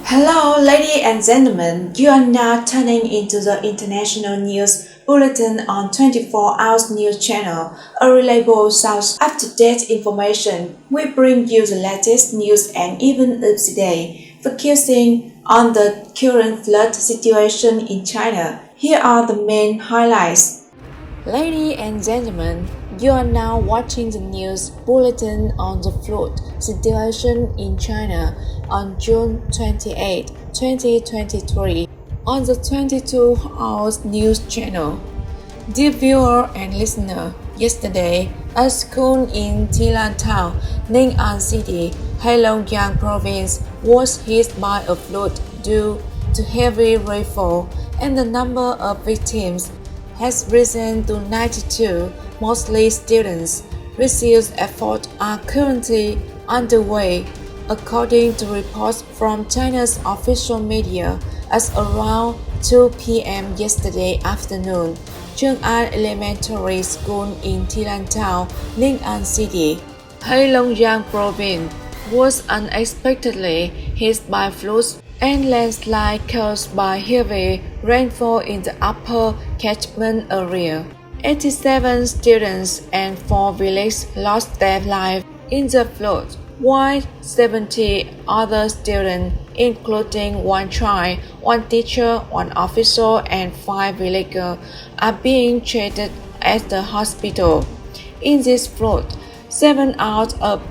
Hello, ladies and gentlemen. You are now tuning into the International News Bulletin on 24 Hours News Channel, a reliable source of up-to-date information. We bring you the latest news and even updates today, focusing on the current flood situation in China. Here are the main highlights. Ladies and gentlemen, you are now watching the news bulletin on the flood situation in China on June 28, 2023 on the 22 Hours News Channel. Dear viewer and listener, yesterday, a school in Tilantan, Ning'an City, Heilongjiang Province, was hit by a flood due to heavy rainfall, and the number of victims has risen to 92, mostly students. Rescue efforts are currently underway, according to reports from China's official media. As around 2 p.m. yesterday afternoon, Chang'an Elementary School in Tilantan, Ning'an City, Heilongjiang Province, was unexpectedly hit by floods and landslide caused by heavy rainfall in the upper catchment area. 87 students and 4 villages lost their lives in the flood, while 70 other students, including 1 child, 1 teacher, 1 officer, and 5 villagers, are being treated at the hospital. In this flood, 7 out of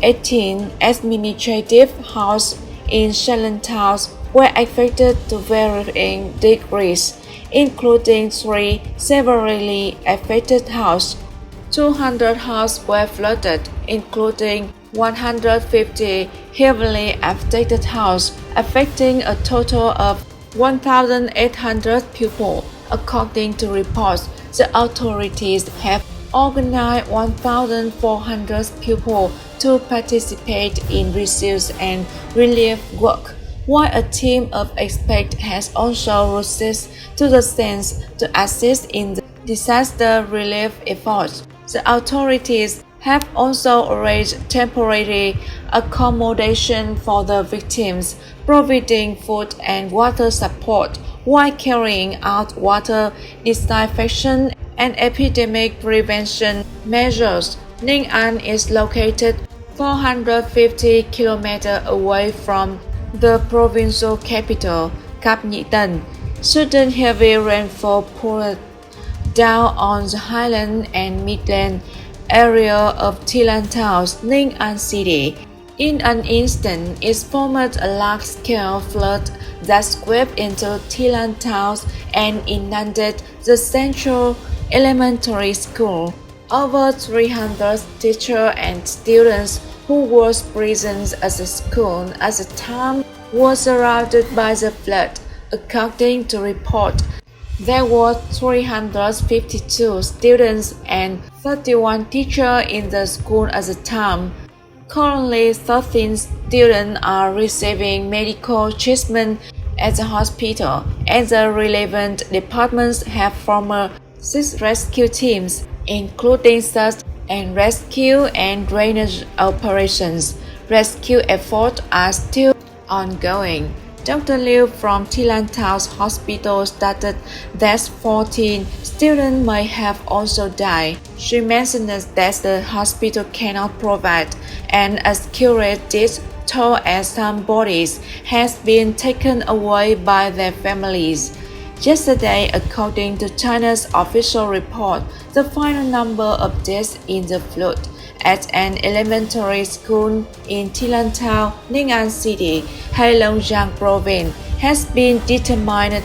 18 administrative houses in Tilantan were affected to varying degrees, including 3 severely affected houses. 200 houses were flooded, including 150 heavily affected houses, affecting a total of 1,800 people. According to reports, the authorities have organized 1,400 people to participate in rescue and relief work, while a team of experts has also rushed to the scene to assist in the disaster relief efforts. The authorities have also arranged temporary accommodation for the victims, providing food and water support, while carrying out water disinfection and epidemic prevention measures. Ning'an is located 450 kilometers away from the provincial capital, Cap Nhị Tân. Sudden heavy rainfall poured down on the highland and midland area of Tilantan, Ning'an City. In an instant, it formed a large-scale flood that swept into Tilantan and inundated the central elementary school. Over 300 teachers and students who were present at the school at the time were surrounded by the flood. According to reports, there were 352 students and 31 teachers in the school at the time. Currently, 13 students are receiving medical treatment at the hospital, and the relevant departments have formed 6 rescue teams, including search and rescue and drainage operations. Rescue efforts are still ongoing. Dr. Liu from Tilantan Hospital stated that 14 students may have also died. She mentioned that the hospital cannot provide an accurate death toll as some bodies has been taken away by their families. Yesterday, according to China's official report, the final number of deaths in the flood at an elementary school in Tilantan, Ning'an City, Heilongjiang Province, has been determined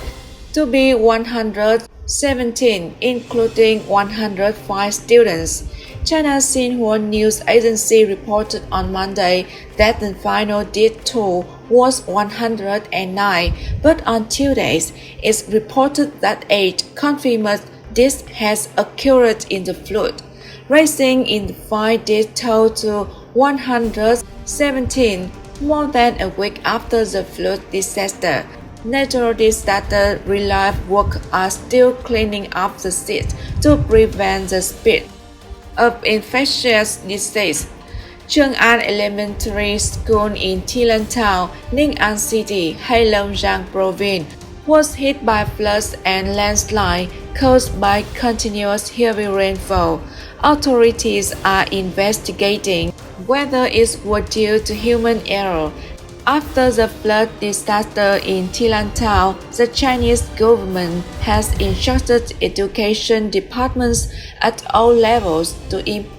to be 117, including 105 students. China's Xinhua news agency reported on Monday that the final death toll was 109, but on Tuesday, it's reported that 8 confirmed deaths has occurred in the flood, raising in the 5 death toll to 117, more than a week after the flood disaster. Natural disaster relief work are still cleaning up the site to prevent the spread of infectious disease. Chang'an Elementary School in Tilantown, Ning'an City, Heilongjiang Province, was hit by floods and landslides caused by continuous heavy rainfall. Authorities are investigating whether it was due to human error. After the flood disaster in Tilantown, the Chinese government has instructed education departments at all levels to implement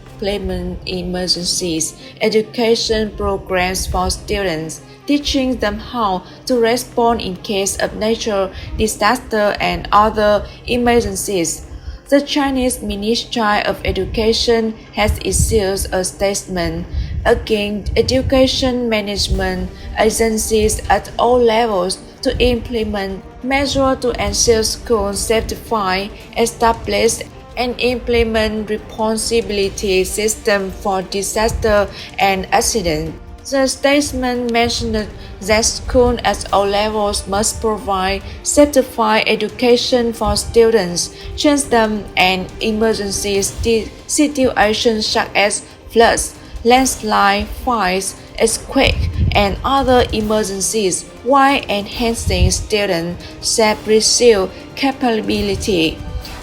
emergencies education programs for students, teaching them how to respond in case of natural disaster and other emergencies. The Chinese Ministry of Education has issued a statement against education management agencies at all levels to implement measures to ensure school safety, establish and implement responsibility system for disaster and accident. The statement mentioned that schools at all levels must provide certified education for students, change them and emergency situations such as floods, landslide, fires, earthquakes, and other emergencies while enhancing student self-resilience capability.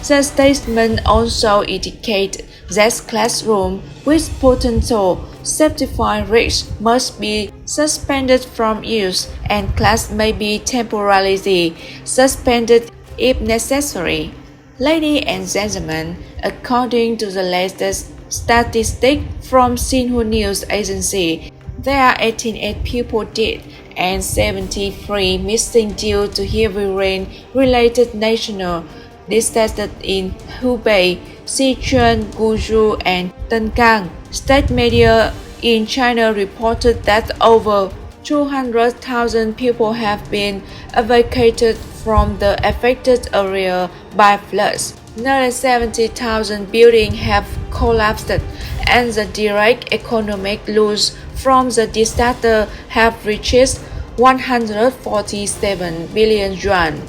The statement also indicated that classrooms with potential safety risks must be suspended from use and class may be temporarily suspended if necessary. Ladies and gentlemen, according to the latest statistics from Xinhua News Agency, there are 88 people dead and 73 missing due to heavy rain-related national disasters in Hubei, Sichuan, Guizhou, and Zhejiang. State media in China reported that over 200,000 people have been evacuated from the affected area by floods. Nearly 70,000 buildings have collapsed, and the direct economic loss from the disaster have reached 147 billion yuan.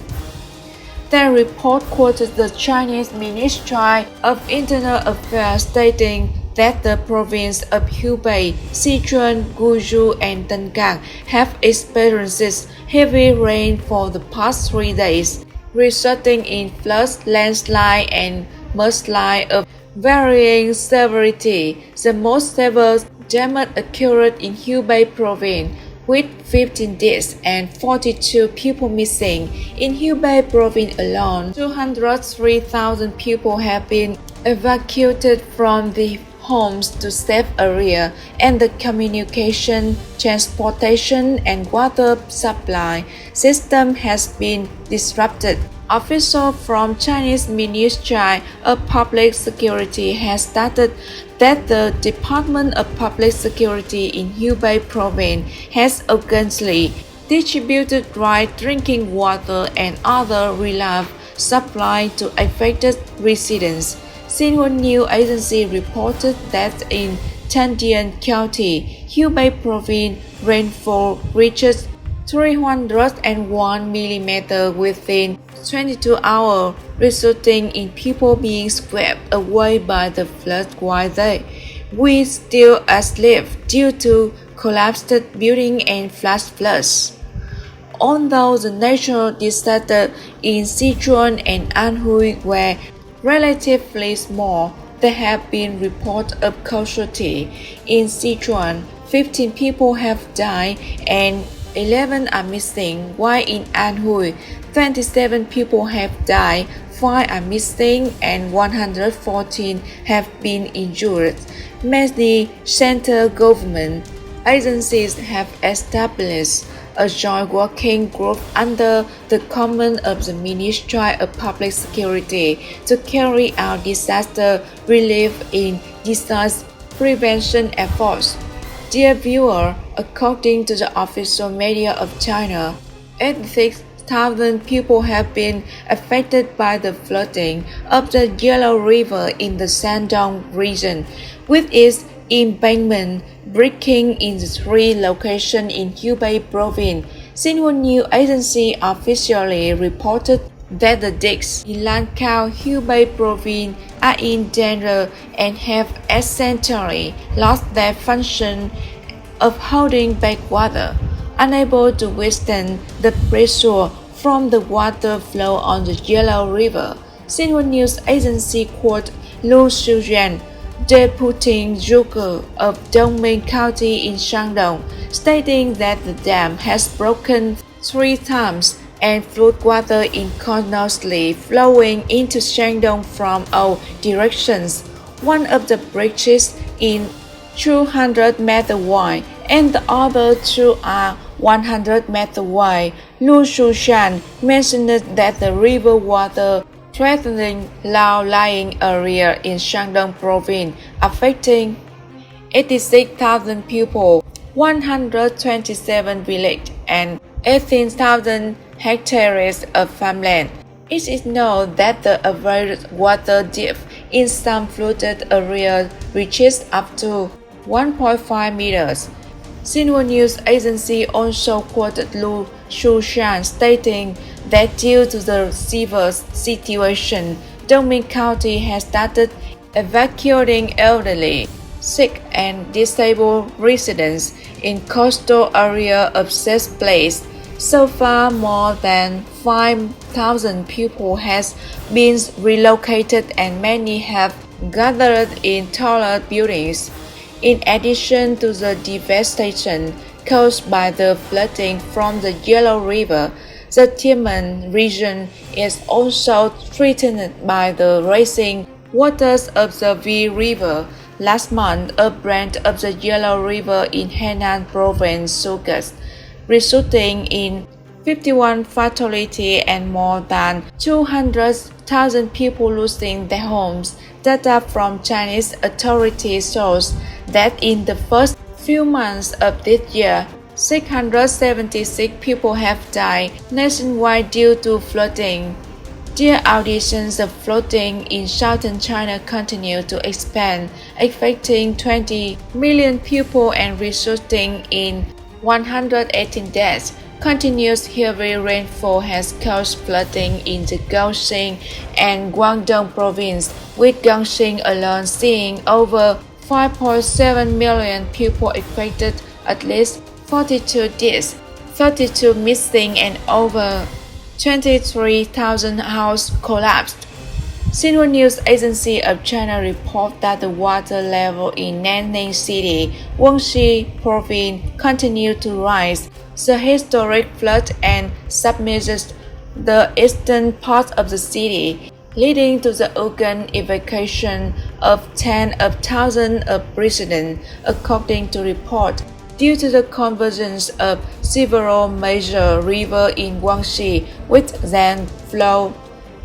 The report quoted the Chinese Ministry of Internal Affairs stating that the province of Hubei, Sichuan, Guizhou, and Zhejiang have experienced heavy rain for the past 3 days, resulting in floods, landslides, and mudslides of varying severity. The most severe damage occurred in Hubei province, with 15 deaths and 42 people missing. In Hubei province alone, 203,000 people have been evacuated from the homes to safe area, and the communication, transportation, and water supply system has been disrupted. Officials from Chinese Ministry of Public Security has stated that the Department of Public Security in Hubei province has urgently distributed dry drinking water and other relief supply to affected residents. Xinhua News Agency reported that in Tandian County, Hubei province, rainfall reached 301 mm within 22 hours, resulting in people being swept away by the flood while they were still asleep due to collapsed buildings and flash floods. Although the natural disasters in Sichuan and Anhui were relatively small, there have been reports of casualties. In Sichuan, 15 people have died and 11 are missing, while in Anhui, 27 people have died, 5 are missing, and 114 have been injured. Many central government agencies have established a joint working group under the command of the Ministry of Public Security to carry out disaster relief and disaster prevention efforts. Dear viewer, according to the official media of China, 86,000 people have been affected by the flooding of the Yellow River in the Shandong region, with its embankment breaking in the 3 locations in Hubei province. Xinhua News Agency officially reported that the dikes in Landfall, Hubei province are in danger and have essentially lost their function of holding back water, unable to withstand the pressure from the water flow on the Yellow River. Xinhua News Agency quote Lu Shuyan, Deputy Zhuge of Dongming County in Shandong, stating that the dam has broken 3 times and floodwater is constantly flowing into Shandong from all directions. One of the bridges is 200 meters wide and the other 2 are 100 meters wide. Lu Shushan mentioned that the river water threatening low-lying area in Shandong province, affecting 86,000 people, 127 villages, and 18,000 hectares of farmland. It is known that the average water depth in some flooded areas reaches up to 1.5 meters. Xinhua News Agency also quoted Lu Shushan stating that due to the severe situation, Dongming County has started evacuating elderly, sick, and disabled residents in coastal area of said place. So far, more than 5,000 people has been relocated and many have gathered in taller buildings. In addition to the devastation caused by the flooding from the Yellow River, the Tianmen region is also threatened by the rising waters of the Vi River. Last month, a branch of the Yellow River in Henan province surged, resulting in 51 fatalities and more than 200,000 people losing their homes. Data from Chinese authorities shows that in the first few months of this year, 676 people have died nationwide due to flooding. The auditions of flooding in southern China continue to expand, affecting 20 million people and resulting in 118 deaths. Continuous heavy rainfall has caused flooding in the Gangxi and Guangdong province, with Gangxi alone seeing over 5.7 million people affected, at least 42 deaths, 32 missing, and over 23,000 houses collapsed. Xinhua News Agency of China reports that the water level in Nanning City, Guangxi province, continued to rise. The historic flood and submerged the eastern part of the city, leading to the urgent evacuation of tens of thousands of residents, according to report. Due to the convergence of several major rivers in Guangxi, which then flow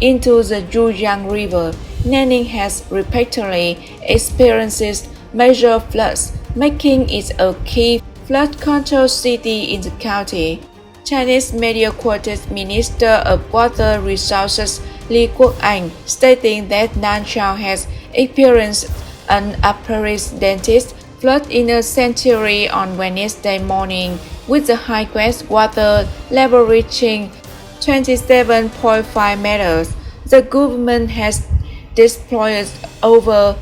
into the Zhujiang River, Nanning has repeatedly experienced major floods, making it a key flood control city in the county. Chinese media quoted Minister of Water Resources Li Guo'an stating that Nanchao has experienced an unprecedented flood in a century on Wednesday morning, with the highest water level reaching 27.5 meters. The government has deployed over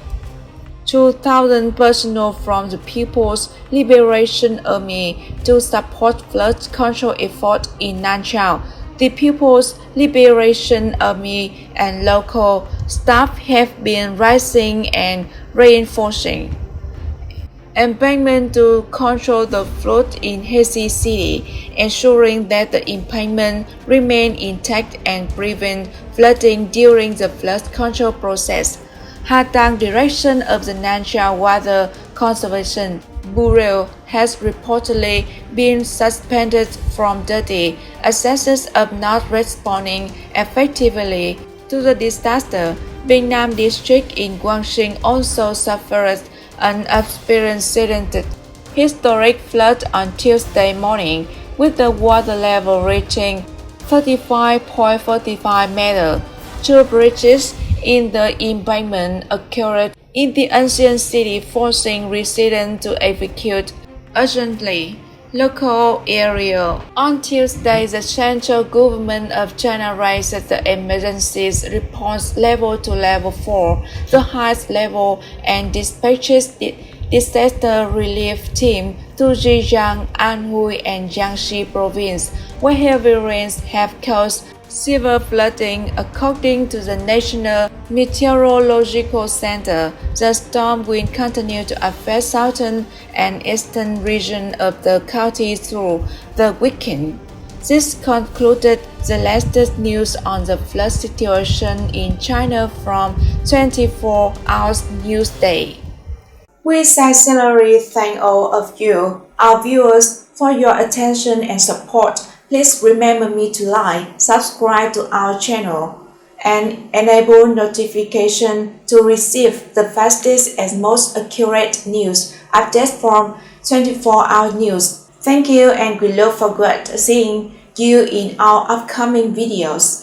2,000 personnel from the People's Liberation Army to support flood control efforts in Nanchao. The People's Liberation Army and local staff have been rising and reinforcing embankment to control the flood in Hexi City, ensuring that the embankment remain intact and prevent flooding during the flood control process. Hatang direction of the Nanchao Water Conservation Bureau has reportedly been suspended from duty, accesses of not responding effectively to the disaster. Bingnam district in Guangxi also suffered an unprecedented historic flood on Tuesday morning, with the water level reaching 35.45 meters. 2 bridges in the embankment occurred in the ancient city, forcing residents to evacuate urgently. Local area. On Tuesday, the central government of China raised the emergency response level to level 4, the highest level, and dispatches disaster relief team to Zhejiang, Anhui, and Jiangxi province, where heavy rains have caused severe flooding. According to the National Meteorological Center, the storm will continue to affect southern and eastern regions of the country through the weekend. This concluded the latest news on the flood situation in China from 24 Hours News Day. We sincerely thank all of you, our viewers, for your attention and support. Please remember me to like, subscribe to our channel, and enable notification to receive the fastest and most accurate news updates from 24-hour news. Thank you, and we look forward to seeing you in our upcoming videos.